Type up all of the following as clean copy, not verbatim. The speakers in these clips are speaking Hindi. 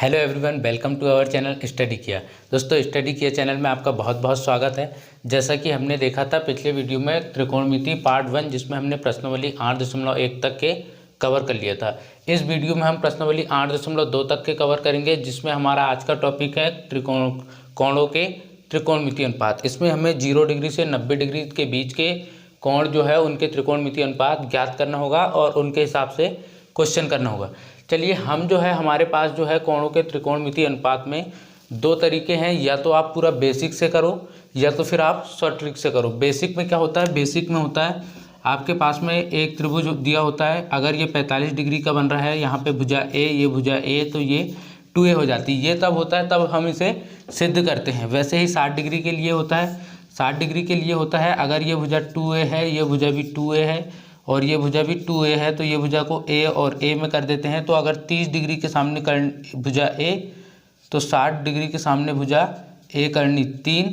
Hello everyone, welcome to our channel study किया। दोस्तों, स्टडी किया चैनल में आपका बहुत बहुत स्वागत है। जैसा कि हमने देखा था पिछले वीडियो में त्रिकोणमिति पार्ट 1, जिसमें हमने प्रश्नावली 8.1 तक के कवर कर लिया था। इस वीडियो में हम प्रश्नावली 8.2 तक के कवर करेंगे, जिसमें हमारा आज का टॉपिक है कोणों के त्रिकोणमिति अनुपात। इसमें हमें 0 डिग्री से 90 डिग्री के बीच के कोण जो है उनके त्रिकोणमिति अनुपात ज्ञात करना होगा और उनके हिसाब से क्वेश्चन करना होगा। चलिए, हम जो है हमारे पास जो है कोणों के त्रिकोणमिति अनुपात में दो तरीके हैं, या तो आप पूरा बेसिक से करो या तो फिर आप शॉर्ट ट्रिक से करो। बेसिक में क्या होता है? बेसिक में होता है आपके पास में एक त्रिभुज दिया होता है। अगर ये 45 डिग्री का बन रहा है, यहाँ पे भुजा ए, ये भुजा ए, तो ये 2a हो जाती है। ये तब होता है तब हम इसे सिद्ध करते हैं। वैसे ही 60 डिग्री के लिए होता है। 60 डिग्री के लिए होता है अगर ये भुजा 2a है, ये भुजा भी 2a है और ये भुजा भी 2a है, तो ये भुजा को a और a में कर देते हैं। तो अगर 30 डिग्री के सामने भुजा a, तो 60 डिग्री के सामने भुजा a करनी 3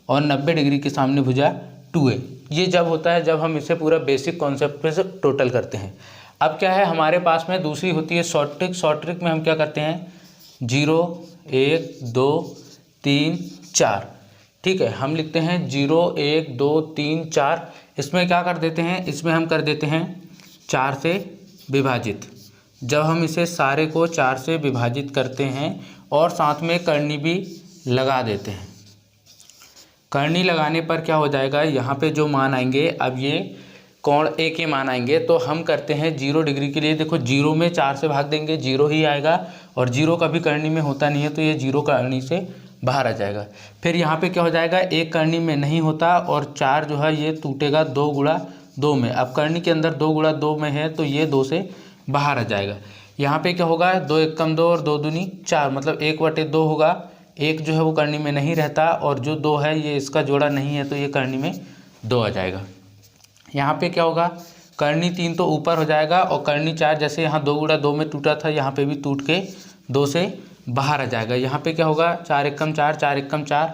और 90 डिग्री के सामने भुजा 2a। ये जब होता है जब हम इसे पूरा बेसिक कॉन्सेप्ट पे से टोटल करते हैं। अब क्या है, हमारे पास में दूसरी होती है शॉर्ट ट्रिक। शॉर्ट ट्रिक में हम क्या करते हैं? 0 1 2 3 4। ठीक है, हम लिखते हैं 0 1 2 3 4। इसमें क्या कर देते हैं? इसमें हम कर देते हैं 4 से विभाजित। जब हम इसे सारे को 4 से विभाजित करते हैं और साथ में करनी भी लगा देते हैं। करनी लगाने पर क्या हो जाएगा? यहाँ पे जो मान आएंगे, अब ये कोण ए के मान आएंगे, तो हम करते हैं 0 डिग्री के लिए। देखो, 0 में 4 से भाग देंगे, 0 ही आएगा और 0 कभी करनी में होता नहीं है, तो ये 0 करनी से बाहर आ जाएगा। फिर यहाँ पे क्या हो जाएगा? एक करनी में नहीं होता और 4 जो है ये टूटेगा 2 गुणा 2 में। अब करनी के अंदर 2 गुणा 2 में है, तो ये 2 से बाहर आ जाएगा। यहाँ पे क्या होगा? 2 1 कम 2 और 2 दूनी 4, मतलब 1/2 होगा। एक जो है वो करनी में नहीं रहता और जो 2 है ये इसका जोड़ा नहीं है, तो ये करनी में 2 आ जाएगा। यहाँ पे क्या होगा? करनी 3 तो ऊपर हो जाएगा और करनी 4 जैसे यहाँ 2 गुणा 2 में टूटा था, यहाँ पे भी टूट के 2 से बाहर आ जाएगा। यहाँ पे क्या होगा? 4 1 कम 4, 4 1 कम 4,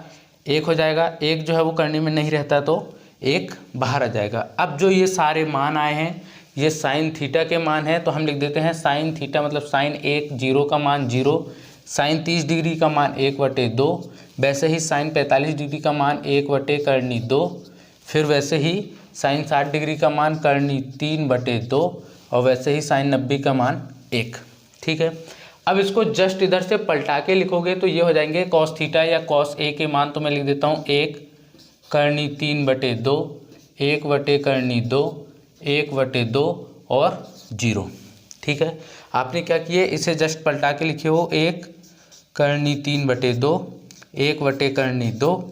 1 हो जाएगा। एक जो है वो करनी में नहीं रहता, तो 1 बाहर आ जाएगा। अब जो ये सारे मान आए हैं, ये साइन थीटा के मान है, तो हम लिख देते हैं साइन थीटा मतलब साइन 1 0 का मान 0, साइन 30 डिग्री का मान 1/2, वैसे ही साइन 45 डिग्री का मान 1/2, फिर वैसे ही साइन 60 डिग्री का मान करनी 3/2 और वैसे ही साइन 90 का मान 1। ठीक है, अब इसको जस्ट इधर से पलटा के लिखोगे तो ये हो जाएंगे कॉस थीटा या कॉस ए के मान। तो मैं लिख देता हूँ 1 करनी 3/2, 1/2 1/2 और 0। ठीक है, आपने क्या किए? इसे जस्ट पलटा के लिखे हो 1 करनी 3/2, 1/2,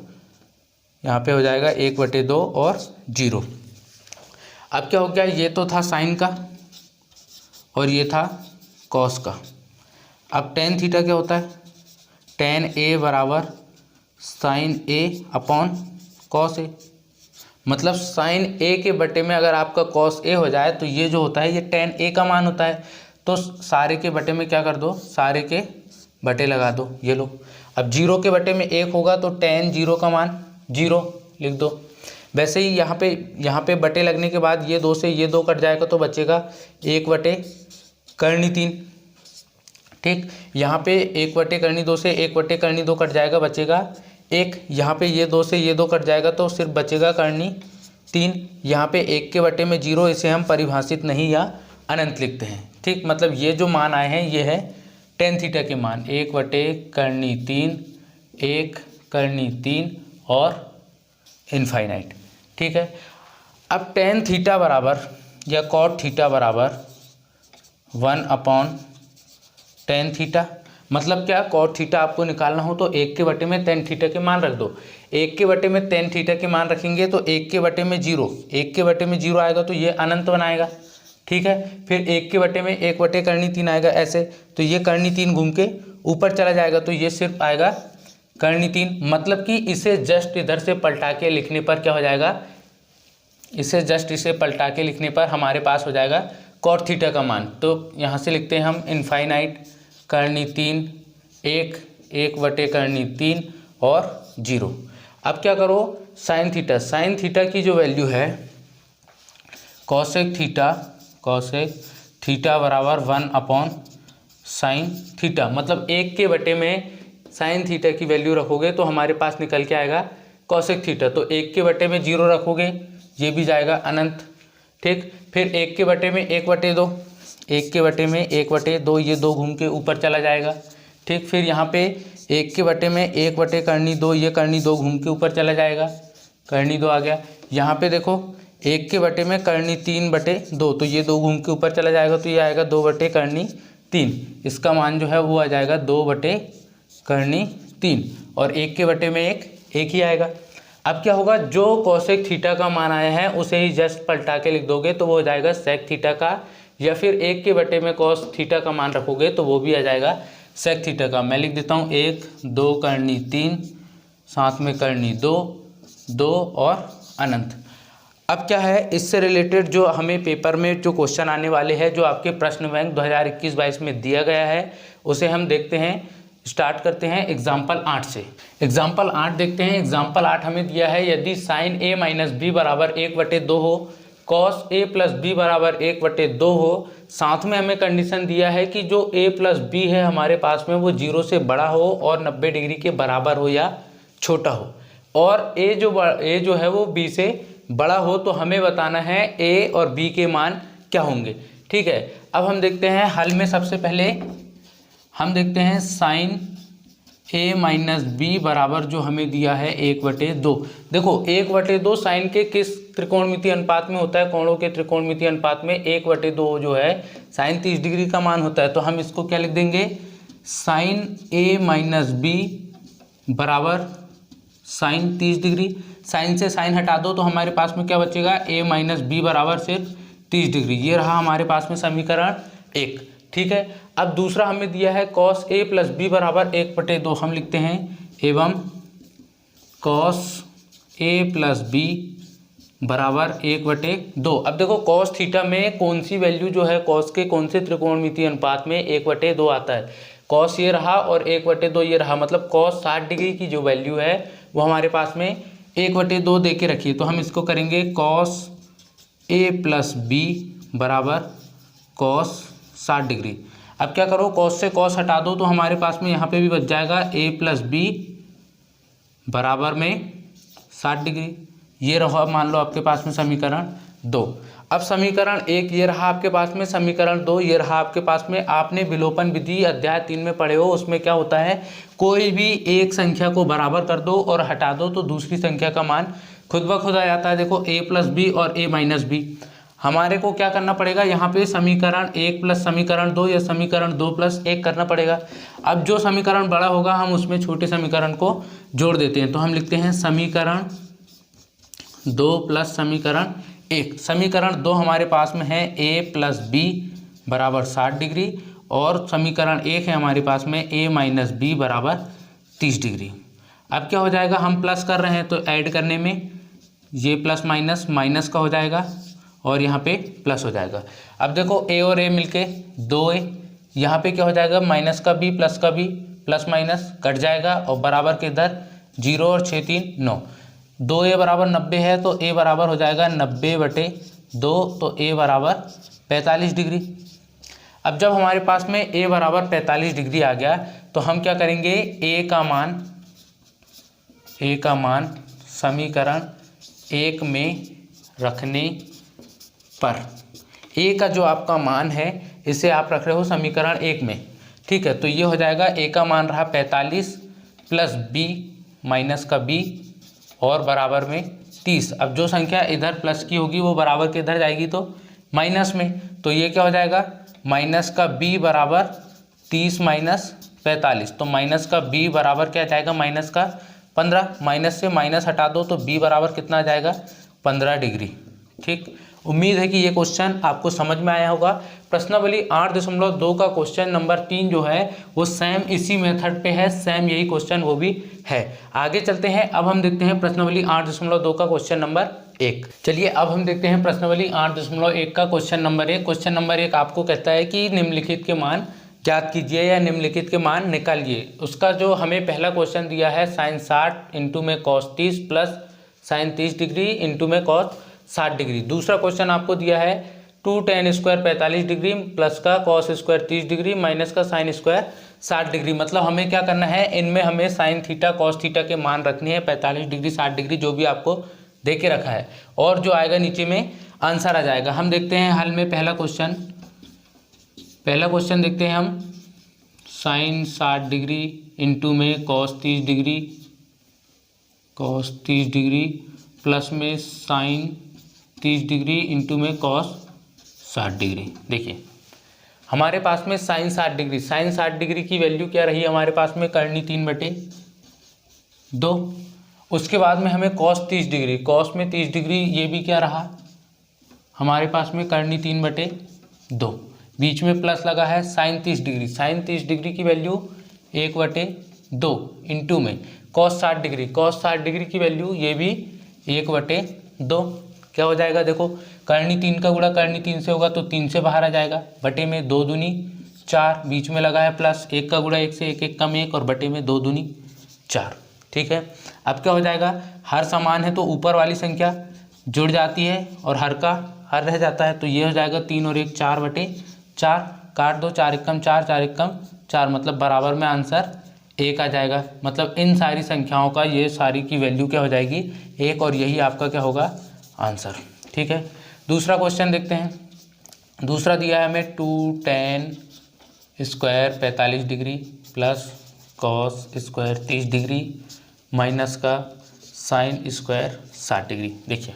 यहाँ पे हो जाएगा 1/2 और 0। अब क्या हो गया? ये तो था साइन का और ये था कॉस का। अब टेन थीटा क्या होता है? टेन ए बराबर sign A upon cos A. मतलब साइन ए के बटे में अगर आपका कॉस ए हो जाए तो ये जो होता है ये टेन ए का मान होता है। तो सारे के बटे में क्या कर दो? सारे के बटे लगा दो। ये लो, अब 0 के बटे में 1 होगा तो टेन 0 का मान 0 लिख दो। वैसे ही यहाँ पे बटे लगने के बाद ये 2 से ये 2 कट जाएगा तो बचेगा 1/3। ठीक, यहाँ पे 1/2 से 1/2 कट जाएगा, बचेगा 1। यहाँ पे ये 2 से ये 2 कट जाएगा तो सिर्फ बचेगा करनी 3। यहाँ पे 1 के बटे में 0, इसे हम परिभाषित नहीं या अनंत लिखते हैं। ठीक, मतलब ये जो मान आए हैं ये है टेन थीटा के मान, 1/3, 1 करनी 3 और इनफाइनाइट। ठीक है, अब टेन थीटा बराबर या कॉट थीटा बराबर 1/tan थीटा। मतलब क्या? कॉट थीटा आपको निकालना हो तो 1 के बटे में tan थीटा के मान रख दो। 1 के बटे में tan थीटा के मान रखेंगे तो 1 के बटे में 0, 1 के बटे में 0 आएगा तो ये अनंत बनाएगा। ठीक है, फिर 1 के बटे में 1/3 आएगा ऐसे, तो ये करनी 3 घूम के ऊपर चला जाएगा तो ये सिर्फ आएगा करनी 3। मतलब कि इसे जस्ट इधर से पलटा के लिखने पर क्या हो जाएगा? इसे पलटा के लिखने पर हमारे पास हो जाएगा कॉट थीटा का मान। तो यहाँ से लिखते हैं हम इनफाइनाइट करनी 3, 1/3 और 0। अब क्या करो? साइन थीटा की जो वैल्यू है कॉसेक थीटा बराबर 1/tan साइन थीटा, मतलब 1 के बटे में साइन थीटा की वैल्यू रखोगे तो हमारे पास निकल के आएगा कॉसेक थीटा। तो 1 के बटे में 0 रखोगे, ये भी जाएगा अनंत। ठीक, फिर 1 के बटे में 1/2, 1 के बटे में 1/2, ये 2 घूम के ऊपर चला जाएगा। ठीक, फिर यहाँ पे 1 के बटे में 1/2, ये कर्णी 2 घूम के ऊपर चला जाएगा, कर्णी 2 आ गया। यहाँ पे देखो 1 के बटे में कर्णी 3/2, तो ये 2 घूम के ऊपर चला जाएगा, तो ये आएगा 2/3। इसका मान जो है वो आ जाएगा 2/3, और 1 के बटे में 1 ही आएगा। अब क्या होगा, जो कॉसेक थीटा का मान आया है उसे ही जस्ट पलटा के लिख दोगे तो वो हो जाएगा सेक थीटा का, या फिर 1 के बटे में कॉस थीटा का मान रखोगे तो वो भी आ जाएगा सेक थीटा का। मैं लिख देता हूँ 1, 2 कर्णी 3, साथ में कर्णी 2 और अनंत। अब क्या है, इससे रिलेटेड जो हमें पेपर में जो क्वेश्चन आने वाले हैं, जो आपके प्रश्न बैंक 2021-22 में दिया गया है, उसे हम देखते हैं। स्टार्ट करते हैं एग्जाम्पल 8 से। एग्जाम्पल 8 देखते हैं। एग्जाम्पल 8 हमें दिया है, यदि साइन a माइनस बी बराबर 1/2 हो, कॉस a प्लस बी बराबर 1/2 हो, साथ में हमें कंडीशन दिया है कि जो a प्लस बी है हमारे पास में वो 0 से बड़ा हो और 90 डिग्री के बराबर हो या छोटा हो, और a जो है वो b से बड़ा हो, तो हमें बताना है a और b के मान क्या होंगे। ठीक है, अब हम देखते हैं हल में। सबसे पहले हम देखते हैं साइन a माइनस बी बराबर जो हमें दिया है 1/2। देखो 1/2 साइन के किस त्रिकोणमितीय अनुपात में होता है, कोणों के त्रिकोणमितीय अनुपात में 1/2 जो है साइन 30 डिग्री का मान होता है। तो हम इसको क्या लिख देंगे, साइन a माइनस बी बराबर साइन 30 डिग्री। साइन से साइन हटा दो तो हमारे पास में क्या बचेगा, a माइनस बी बराबर सिर्फ 30 डिग्री। ये रहा हमारे पास में समीकरण 1। ठीक है, अब दूसरा हमें दिया है कॉस a प्लस बी बराबर 1/2। हम लिखते हैं एवं कॉस a प्लस बी बराबर 1/2। अब देखो कॉस थीटा में कौन सी वैल्यू जो है, कॉस के कौन से त्रिकोणमितीय अनुपात में 1/2 आता है। कॉस ये रहा और 1/2 ये रहा, मतलब कॉस 60 डिग्री की जो वैल्यू है वो हमारे पास में 1/2 दे के रखिए। तो हम इसको करेंगे कॉस a प्लस बी बराबर कॉस 60 डिग्री। अब क्या करो, कॉस से कॉस हटा दो तो हमारे पास में यहाँ पे भी बच जाएगा a प्लस बी बराबर में 60 डिग्री। ये रहा मान लो आपके पास में समीकरण 2। अब समीकरण 1 ये रहा आपके पास में, समीकरण 2 ये रहा आपके पास में। आपने विलोपन विधि अध्याय 3 में पढ़े हो, उसमें क्या होता है, कोई भी एक संख्या को बराबर कर दो और हटा दो तो दूसरी संख्या का मान खुद ब खुद आ जाता है। देखो a प्लस बी और a माइनस बी, हमारे को क्या करना पड़ेगा, यहाँ पे समीकरण 1 प्लस समीकरण 2 या समीकरण 2 प्लस 1 करना पड़ेगा। अब जो समीकरण बड़ा होगा हम उसमें छोटे समीकरण को जोड़ देते हैं। तो हम लिखते हैं समीकरण 2 प्लस समीकरण 1। समीकरण 2 हमारे पास में है a प्लस बी बराबर 60 डिग्री, और समीकरण 1 है हमारे पास में a माइनस बी बराबर 30 डिग्री। अब क्या हो जाएगा, हम प्लस कर रहे हैं तो ऐड करने में ये प्लस माइनस माइनस का हो जाएगा और यहाँ पे प्लस हो जाएगा। अब देखो a और a मिलके 2a, यहाँ पे क्या हो जाएगा, माइनस का b प्लस का b, प्लस माइनस कट जाएगा और बराबर के इधर 0 और 6 3 9। 2a बराबर 90 है तो a बराबर हो जाएगा 90/2, तो a बराबर 45 डिग्री। अब जब हमारे पास में a बराबर 45 डिग्री आ गया तो हम क्या करेंगे, a का मान समीकरण 1 में रखने पर a का जो आपका मान है इसे आप रख रहे हो समीकरण 1 में। ठीक है, तो ये हो जाएगा a का मान रहा 45 प्लस b माइनस का b और बराबर में 30। अब जो संख्या इधर प्लस की होगी वो बराबर के इधर जाएगी तो माइनस में, तो ये क्या हो जाएगा, माइनस का b बराबर 30 माइनस 45, तो माइनस का b बराबर क्या जाएगा, माइनस का 15। माइनस से माइनस हटा दो तो b बराबर कितना आ जाएगा, 15 डिग्री। ठीक, उम्मीद है कि ये क्वेश्चन आपको समझ में आया होगा। प्रश्नावली 8.2 का क्वेश्चन नंबर 3 जो है वो सेम इसी मेथड पे है, सेम यही क्वेश्चन वो भी है। आगे चलते हैं, अब हम देखते हैं प्रश्नावली 8.2 का क्वेश्चन नंबर 1। चलिए अब हम देखते हैं प्रश्नावली 8.1 का क्वेश्चन नंबर 1। क्वेश्चन नंबर 1 आपको कहता है कि निम्नलिखित के मान ज्ञात कीजिए या निम्नलिखित के मान निकालिए। उसका जो हमें पहला क्वेश्चन दिया है साइन 60 इंटू में cos 30 plus sine 30 degree into में कॉस 60 डिग्री। दूसरा क्वेश्चन आपको दिया है two tan square 45 degree plus का कॉस स्क्वायर 30 डिग्री माइनस का साइन स्क्वायर 60 डिग्री। मतलब हमें क्या करना है, इनमें हमें साइन थीटा कॉस थीटा के मान रखने हैं, 45 डिग्री 60 डिग्री जो भी आपको दे के रखा है, और जो आएगा नीचे में आंसर आ जाएगा। हम देखते हैं हल में पहला क्वेश्चन देखते हैं हम। साइन 60 डिग्री इंटू में कॉस 30 डिग्री प्लस में साइन 30 डिग्री इंटू में कॉस 60 डिग्री। देखिए हमारे पास में साइन 60 डिग्री की वैल्यू क्या रही हमारे पास में, करनी 3/2। उसके बाद में हमें कॉस 30 डिग्री, कॉस में 30 डिग्री, ये भी क्या रहा हमारे पास में, करनी 3/2। बीच में प्लस लगा है साइन 30 डिग्री, साइन 30 डिग्री की वैल्यू 1/2 इंटू में कॉस 60 डिग्री, कॉस 60 डिग्री की वैल्यू ये भी 1/2। क्या हो जाएगा, देखो करनी 3 का गुणा करनी 3 से होगा तो 3 से बाहर आ जाएगा, बटे में 2 दूनी 4, बीच में लगा है प्लस, 1 का गुणा 1 से 1 1 कम 1 और बटे में 2 दूनी 4। ठीक है, अब क्या हो जाएगा, हर समान है तो ऊपर वाली संख्या जुड़ जाती है और हर का हर रह जाता है, तो ये हो जाएगा 3 और 1 4/4, काट दो, 4 1 कम 4 4 1 कम 4, मतलब बराबर में आंसर 1 आ जाएगा। मतलब इन सारी संख्याओं का ये सारी की वैल्यू क्या हो जाएगी 1, और यही आपका क्या होगा आंसर। ठीक है, दूसरा क्वेश्चन देखते हैं। दूसरा दिया है हमें 2 tan square 45 degree plus cos square 30 degree minus का साइन स्क्वायर 60 डिग्री। देखिए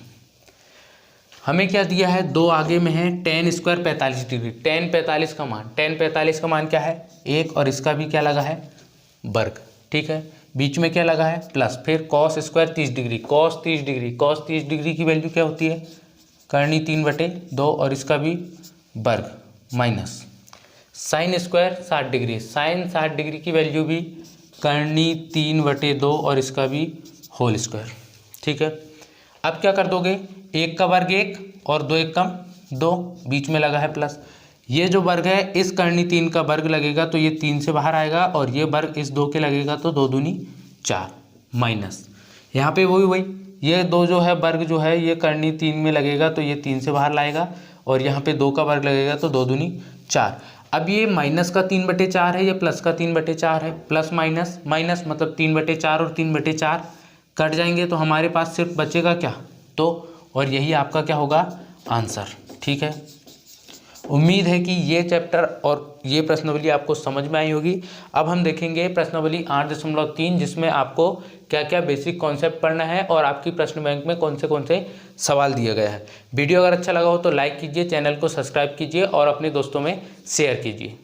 हमें क्या दिया है, दो आगे में है tan स्क्वायर 45 डिग्री, tan 45 का मान, tan 45 का मान क्या है 1, और इसका भी क्या लगा है वर्ग। ठीक है, बीच में क्या लगा है प्लस, फिर cos square 30 degree, cos 30 degree की वैल्यू क्या होती है, करनी 3/2 और इसका भी वर्ग minus sine square 60 degree, sine 60 degree की वैल्यू भी करनी 3/2 और इसका भी होल स्क्वायर। ठीक है, अब क्या कर दोगे, 1 का वर्ग 1 और 2 1 कम 2, बीच में लगा है प्लस, ये जो वर्ग है इस करनी 3 का वर्ग लगेगा तो ये 3 से बाहर आएगा, और ये वर्ग इस 2 के लगेगा तो 2 दूनी 4 माइनस, यहाँ पे वही ये 2 जो है वर्ग जो है ये करनी 3 में लगेगा तो ये 3 से बाहर लाएगा, और यहाँ पे 2 का वर्ग लगेगा तो 2 दूनी 4। अब ये माइनस का 3/4 है, ये प्लस का 3/4 है, प्लस माइनस माइनस मतलब 3/4 और 3/4 कट जाएंगे तो हमारे पास सिर्फ बचेगा क्या 2, और यही आपका क्या होगा आंसर। ठीक है, उम्मीद है कि ये चैप्टर और ये प्रश्नावली आपको समझ में आई होगी। अब हम देखेंगे प्रश्नावली 8.3, जिसमें आपको क्या क्या बेसिक कॉन्सेप्ट पढ़ना है और आपकी प्रश्न बैंक में कौन से सवाल दिए गए हैं। वीडियो अगर अच्छा लगा हो तो लाइक कीजिए, चैनल को सब्सक्राइब कीजिए और अपने दोस्तों में शेयर कीजिए।